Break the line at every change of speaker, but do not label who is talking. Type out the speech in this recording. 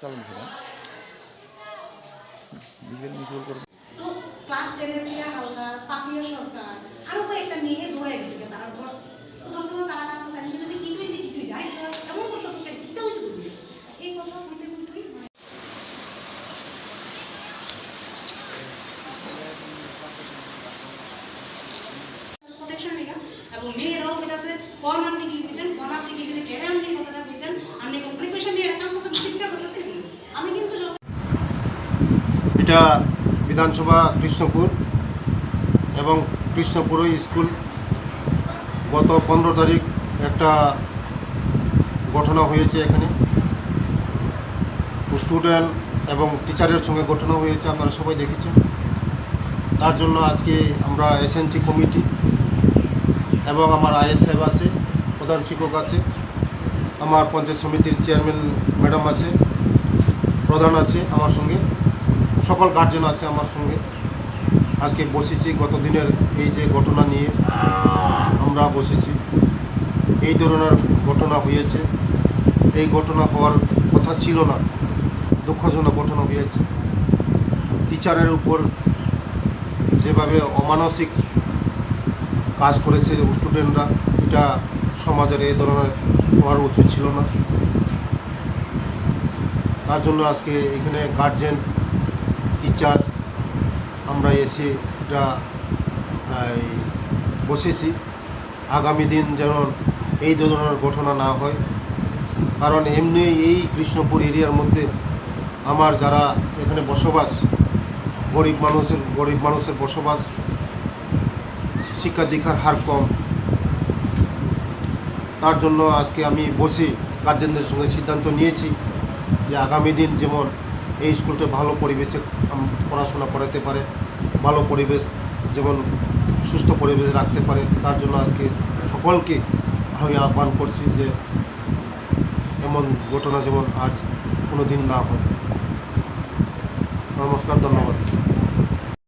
চালানো ছিলেন বিকেল মিছিল করে
তো ক্লাস 10 এর প্রিয়া হালদার পাপিয়া সরকার আরো কয়েকটা মেয়ে দৌড়ে গেছে তারা ধরছে তারা কাছে জানি যে কি তুই যাই তো এমন করতেছ কেন কি তো হইছে তুই এই কথা কইতে তুই প্রোটেকশন নিগা এবং মেয়েরাও কইতাছে কোন আপনি কি কইছেন কোন আপনি কি দিলে কেন আপনি কথাটা কইছেন আপনি কোম্পানি কইছেন মেয়েরা কাম করছে চিৎকার করতেছে আমি কিন্তু
এটা বিধানসভা কৃষ্ণপুর এবং কৃষ্ণপুর স্কুল গত 15 তারিখ একটা ঘটনা হয়েছে। এখানে স্টুডেন্ট এবং টিচারের সঙ্গে ঘটনা হয়েছে, আপনারা সবাই দেখেছেন। তার জন্য আজকে আমরা এসএনটি কমিটি এবং আমার আইএস সাহেব আছে, প্রধান শিক্ষক আছে, আমার পঞ্চায়েত সমিতির চেয়ারম্যান ম্যাডাম আছে, প্রধান আছে আমার সঙ্গে, সকল গার্জেন আছে আমার সঙ্গে। আজকে বসেছি গত দিনের এই যে ঘটনা নিয়ে আমরা বসেছি। এই ধরনের ঘটনা হয়েছে, এই ঘটনা হওয়ার কথা ছিল না, দুঃখজনক ঘটনা হয়েছে। টিচারের উপর যেভাবে অমানসিক কাজ করেছে স্টুডেন্টরা, এটা সমাজের এই ধরনের হওয়ার উচিত ছিল না। তার জন্য আজকে এখানে গার্জেন টিচার আমরা এসে এটা বসেছি আগামী দিন যেন এই ধরনের ঘটনা না হয়। কারণ এমনি এই কৃষ্ণপুর এরিয়ার মধ্যে আমার যারা এখানে বসবাস, গরিব মানুষের বসবাস, শিক্ষা দীক্ষার হার কম। তার জন্য আজকে আমি বসে গার্জেনদের সঙ্গে সিদ্ধান্ত নিয়েছি যে আগামী দিন যেমন এই স্কুলটা ভালো পরিবেশে পড়াশোনা করাতে পারে, ভালো পরিবেশ যেমন সুস্থ পরিবেশ রাখতে পারে, তার জন্য আজকে সকলকে আমি আহ্বান করছি যে এমন ঘটনা যেমন আজ কোনো দিন না হয়। নমস্কার, ধন্যবাদ।